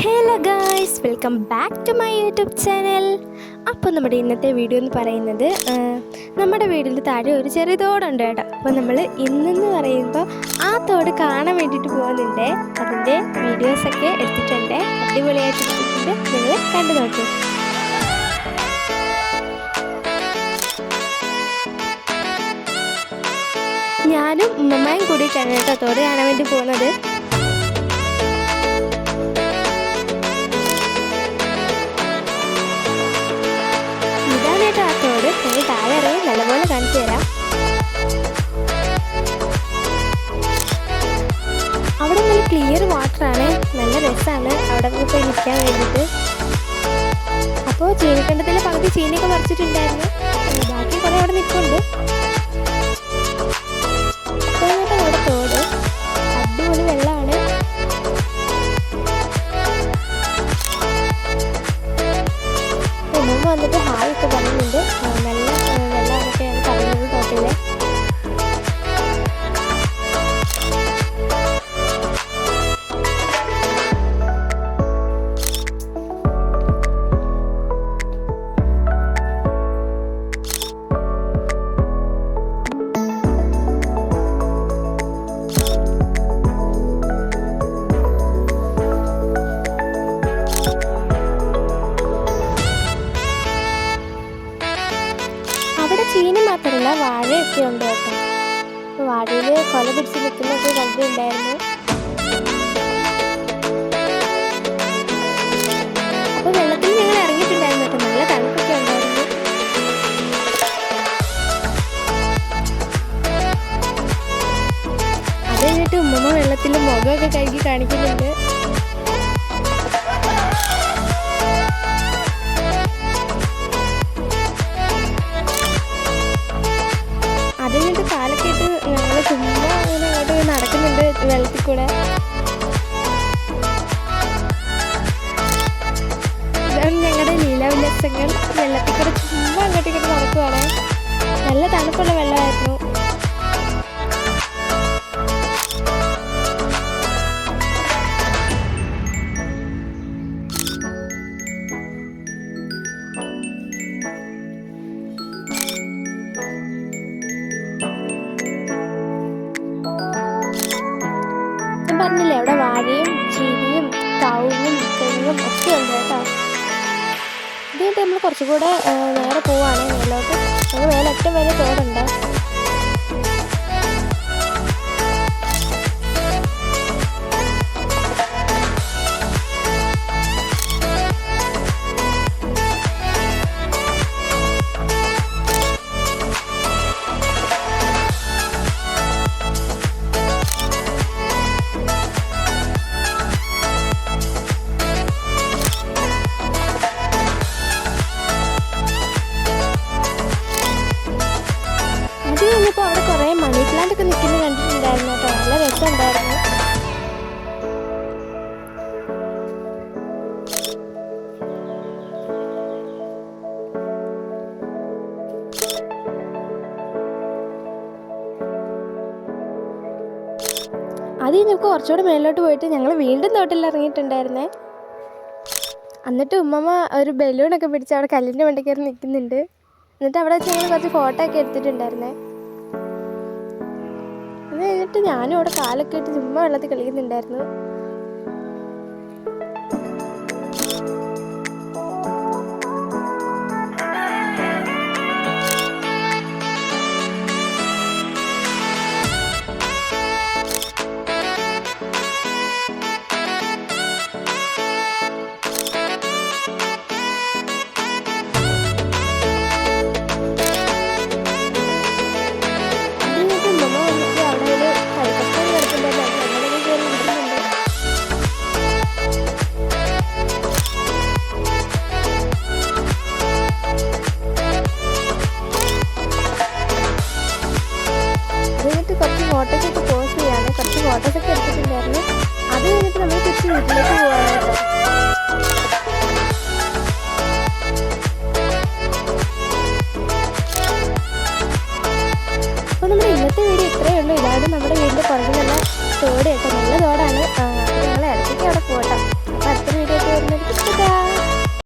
Hello guys, welcome back to my YouTube channel. അപ്പോൾ നമ്മുടെ ഇന്നത്തെ വീഡിയോ എന്ന് പറയുന്നത് നമ്മുടെ വീടിൻ്റെ താഴെ ഒരു ചെറിയ തോടുണ്ട് കേട്ടോ. അപ്പോൾ നമ്മൾ ഇന്നെന്ന് പറയുമ്പോൾ ആ തോട് കാണാൻ വേണ്ടിയിട്ട് പോകുന്നുണ്ട്. അതിൻ്റെ വീഡിയോസൊക്കെ എടുത്തിട്ടുണ്ട്, അടിപൊളിയായിട്ട് എടുത്തിട്ടുണ്ട്. നിങ്ങൾ കണ്ടു നോക്കും. ഞാനും ഉമ്മയും കൂടിയിട്ടാണ് കേട്ടോ തോട് കാണാൻ വേണ്ടി പോകുന്നത്. ആ തോട് ഞങ്ങൾ താഴെ ഇറങ്ങി നല്ലപോലെ കാണിച്ചു തരാം. അവിടെ നല്ല ക്ലിയർ വാട്ടറാണ്, നല്ല രസമാണ് അവിടെ പോയി നിൽക്കാൻ വേണ്ടിയിട്ട്. അപ്പോൾ ചീനിക്കണ്ടത്തിൽ പകുതി ചീനിയൊക്കെ പറിച്ചിട്ടുണ്ടായിരുന്നു, ബാക്കി കുറേ അവിടെ നിൽക്കുന്നുണ്ട്. അവിടെ തോട് അടിപൊളി വെള്ളമാണ്. ഉമ്മ വന്നിട്ട് ഹായ് ഒക്കെ പറയുന്നുണ്ട്. നല്ല വെള്ളമാണൊക്കെയാണ് പറയുന്നത് തോട്ടിലെ. അവിടെ ചീനി മാത്രമല്ല വാഴയൊക്കെ ഉണ്ട് കേട്ടോ. അപ്പോൾ വാഴയിൽ കൊല പിടിച്ച് നിൽക്കുന്നതൊക്കെ കണ്ടിട്ടുണ്ടായിരുന്നു. അപ്പോൾ വെള്ളത്തിൽ ഞങ്ങൾ ഇറങ്ങിയിട്ടുണ്ടായിരുന്നു കേട്ടോ, നല്ല തണുപ്പൊക്കെ ഉണ്ടായിരുന്നു. അത് കഴിഞ്ഞിട്ട് ഉമ്മമ്മ വെള്ളത്തിൽ മുഖമൊക്കെ കഴുകി കാണിക്കുന്നുണ്ട്. അത് കഴിഞ്ഞിട്ട് കാലൊക്കെ ഇട്ട് ഞങ്ങൾ ചുമ്മാ അങ്ങനെ അങ്ങോട്ട് നടക്കുന്നുണ്ട് വെള്ളത്തിൽ കൂടെ. ഇതാണ് ഞങ്ങളുടെ ലീലാവിലാസങ്ങൾ. വെള്ളത്തിൽ കൂടെ ചുമ്മാ അങ്ങോട്ട് ഇങ്ങോട്ട് നടക്കുവാണ്. നല്ല തണുപ്പുള്ള വെള്ളമായിരുന്നു. പറഞ്ഞില്ലേ അവിടെ വാഴയും ചീനിയും കവുങ്ങും തെങ്ങും ഒക്കെ ഉണ്ട് കേട്ടോ. ഇത് കഴിഞ്ഞിട്ട് നമ്മൾ കുറച്ചുകൂടെ നേരെ പോവാണ് മേലോട്ട്. ഞങ്ങൾ മേലറ്റം വരെ തോടുണ്ട്. ഇപ്പോൾ അവിടെ കുറേ മണി പ്ലാന്റ് ഒക്കെ നിൽക്കുന്നത് കണ്ടിട്ടുണ്ടായിരുന്നു കേട്ടോ, നല്ല രസമുണ്ടായിരുന്നു. അത് ഞങ്ങൾക്ക് കുറച്ചുകൂടെ മേലോട്ട് പോയിട്ട് ഞങ്ങൾ വീണ്ടും തോട്ടിൽ ഇറങ്ങിയിട്ടുണ്ടായിരുന്നേ. എന്നിട്ട് ഉമ്മമ്മ ഒരു ബലൂണൊക്കെ പിടിച്ച് അവിടെ കല്ലിൻ്റെ വണ്ടി കയറി നിൽക്കുന്നുണ്ട്. എന്നിട്ട് അവിടെ വെച്ച് ഞങ്ങൾ കുറച്ച് ഫോട്ടോ ഒക്കെ എടുത്തിട്ടുണ്ടായിരുന്നേ. അത് കഴിഞ്ഞിട്ട് ഞാനും അവിടെ കാലൊക്കെ ഇട്ട് ചുമ്മാ വെള്ളത്തിൽ കളിക്കുന്നുണ്ടായിരുന്നു.